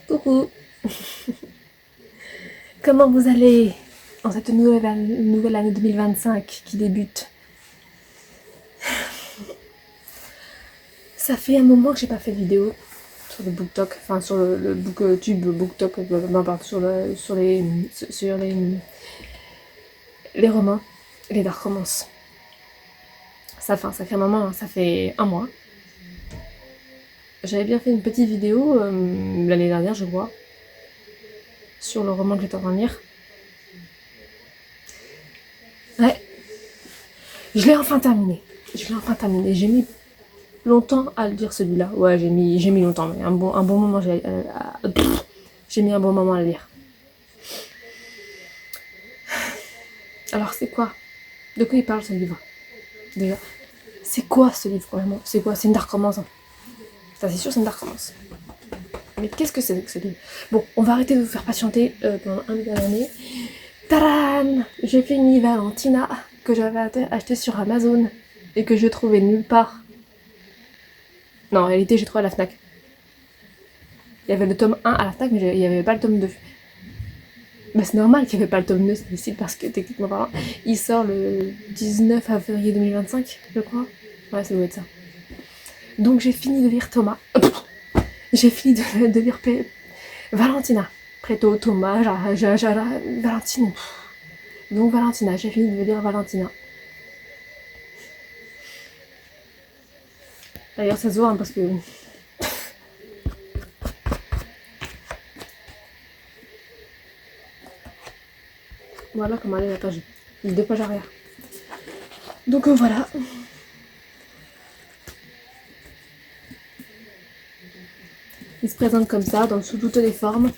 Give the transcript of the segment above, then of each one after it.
Coucou. Comment vous allez en cette nouvelle année 2025 qui débute? Ça fait un moment que j'ai pas fait de vidéo sur le BookTok, enfin sur le BookTube, BookTok, non pardon, sur les romans, les dark romances. Ça fait un moment, hein, ça fait un mois. J'avais bien fait une petite vidéo l'année dernière, je crois, sur le roman que j'étais en train de lire. Ouais, je l'ai enfin terminé. J'ai mis longtemps à le lire celui-là. Ouais, j'ai mis longtemps, mais un bon moment. J'ai mis un bon moment à le lire. Alors c'est quoi? De quoi il parle ce livre? Déjà, c'est quoi ce livre vraiment? C'est quoi? C'est une dark romance. Hein. Ça c'est sûr, c'est une dark romance. Mais qu'est-ce que c'est que ce livre? Bon, on va arrêter de vous faire patienter pendant un million d'années. Tadam! J'ai fini Valentina que j'avais acheté sur Amazon et que je trouvais nulle part. Non, en réalité, j'ai trouvé à la Fnac. Il y avait le tome 1 à la Fnac, mais il n'y avait pas le tome 2. Bah, c'est normal qu'il n'y avait pas le tome 2, c'est difficile parce que techniquement parlant, il sort le 19 février 2025, je crois. Ouais, ça doit être ça. Donc j'ai fini de lire Thomas. J'ai fini de lire Valentina. Préto, Thomas, Valentine. Donc Valentina, j'ai fini de lire Valentina. D'ailleurs, ça se voit hein, parce que. Voilà comment elle est la page. 2 pages arrière. Donc voilà. Il se présente comme ça, sous toutes les formes.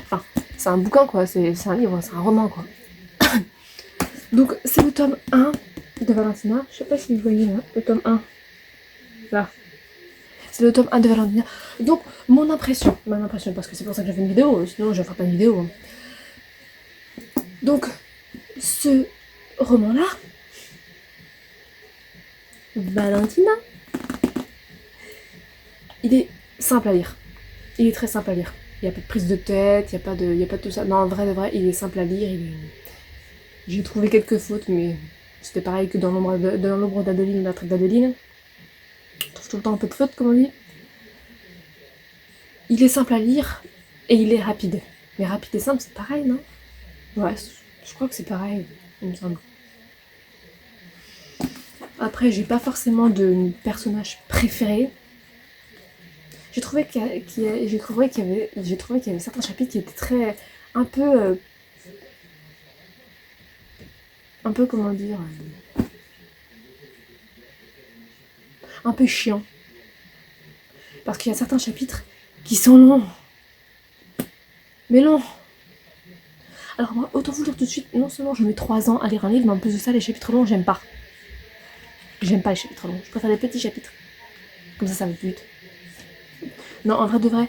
Enfin, c'est un bouquin quoi, c'est un livre, c'est un roman quoi. Donc c'est le tome 1 de Valentina. Je sais pas si vous voyez là, le tome 1. Là. C'est le tome 1 de Valentina. Donc mon impression, parce que c'est pour ça que j'ai fait une vidéo, sinon je ne ferai pas une vidéo. Hein. Donc ce roman-là, Valentina, il est simple à lire. Il est très simple à lire. Il n'y a pas de prise de tête, il n'y a pas de tout ça. Non, en vrai, de vrai, il est simple à lire. J'ai trouvé quelques fautes, mais c'était pareil que dans l'ombre d'Adeline ou la traite d'Adeline. On trouve tout le temps un peu de fautes, comme on dit. Il est simple à lire et il est rapide. Mais rapide et simple, c'est pareil, non? Ouais, je crois que c'est pareil, il me semble. Après, j'ai pas forcément de personnage préféré. J'ai trouvé qu'il y avait certains chapitres qui étaient très un peu comment dire, un peu chiant. Parce qu'il y a certains chapitres qui sont longs. Mais longs. Alors moi, autant vous dire tout de suite, non seulement je mets 3 ans à lire un livre, mais en plus de ça, les chapitres longs, j'aime pas. J'aime pas les chapitres longs. Je préfère les petits chapitres. Comme ça va plus vite. Non, en vrai de vrai,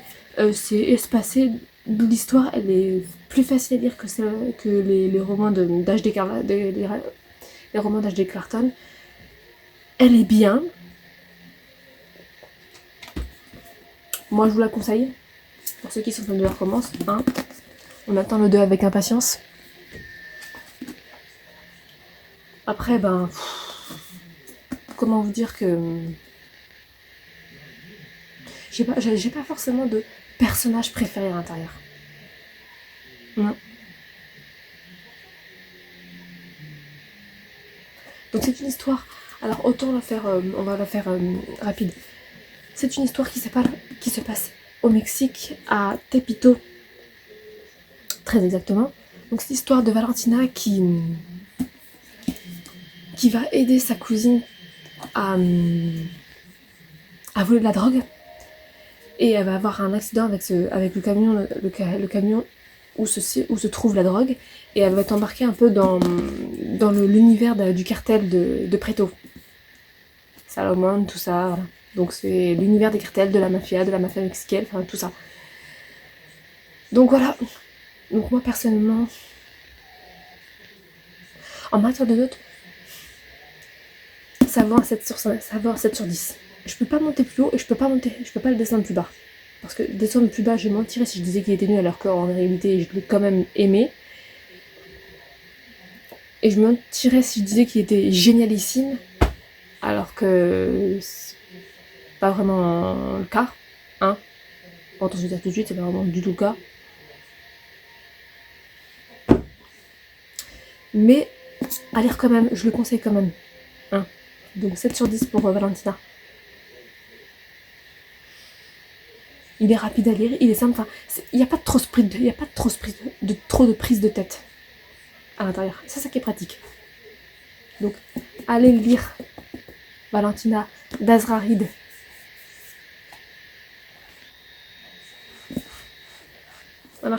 c'est espacé. L'histoire, elle est plus facile à lire que les romans d'H.D. Les romans d'H.D. Clarton. Elle est bien. Moi, je vous la conseille. Pour ceux qui sont fans de la romance, hein. On attend le 2 avec impatience. Après, ben... comment vous dire que... J'ai pas forcément de personnage préféré à l'intérieur. Non. Donc c'est une histoire... Alors autant on va la faire rapide. C'est une histoire qui se passe au Mexique, à Tepito. Très exactement. Donc c'est l'histoire de Valentina qui va aider sa cousine à voler de la drogue. Et elle va avoir un accident avec le camion où se trouve la drogue. Et elle va être embarquée un peu dans l'univers du cartel de Preto. Salomon, tout ça, voilà. Donc c'est l'univers des cartels, de la mafia mexicaine, enfin tout ça. Donc voilà. Donc moi personnellement, en matière de notes, ça va un 7 sur 10. Je peux pas monter plus haut et je peux pas le descendre plus bas. Parce que des sommes plus bas, je mentirais si je disais qu'il était nul alors qu'en réalité, je l'ai quand même aimé. Et je mentirais si je disais qu'il était génialissime alors que c'est pas vraiment le cas. Hein. Bon, attention, je vais dire tout de suite, c'est pas vraiment du tout le cas. Mais à lire quand même, je le conseille quand même. Hein. Donc 7 sur 10 pour Valentina. Il est rapide à lire, il est simple. Enfin, il n'y a pas trop de prise de tête à l'intérieur. C'est ça qui est pratique. Donc, allez lire Valentina d'Azraïd. Voilà.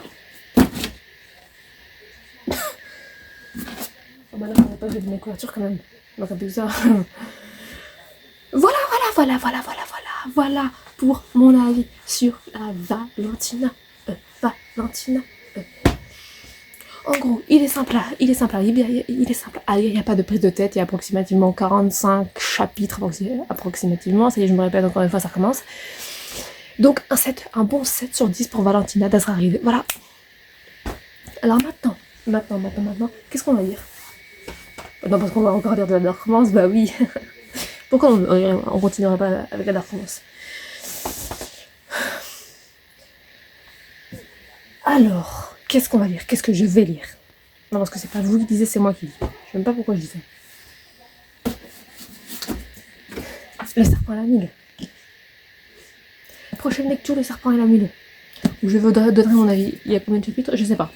Oh bah là, on n'a pas vu de mes couvertures quand même. Donc, un peu ça. Voilà pour mon avis sur la Valentina. Valentina. En gros, il est simple à lire, il n'y a pas de prise de tête, il y a approximativement 45 chapitres approximativement, ça y est, je me répète encore une fois, ça recommence. Donc un bon 7 sur 10 pour Valentina d'Azraïd, voilà. Alors maintenant, qu'est-ce qu'on va lire? Non, parce qu'on va encore lire de la dark romance, bah oui. Pourquoi on continuerait pas avec la dark romance? Alors, qu'est-ce qu'on va lire? Qu'est-ce que je vais lire? Non, parce que c'est pas vous qui lisez, c'est moi qui lis. Je sais même pas pourquoi je dis ça. Le serpent et la mule. Prochaine lecture, le serpent et la mule. Je vous donnerai mon avis. Il y a combien de chapitres? Je sais pas.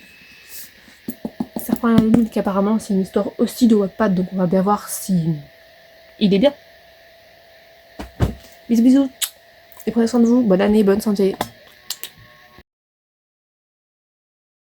Le serpent et la mule, qui apparemment c'est une histoire aussi de Wattpad, donc on va bien voir si il est bien. Bisous. Et prenez soin de vous. Bonne année, bonne santé.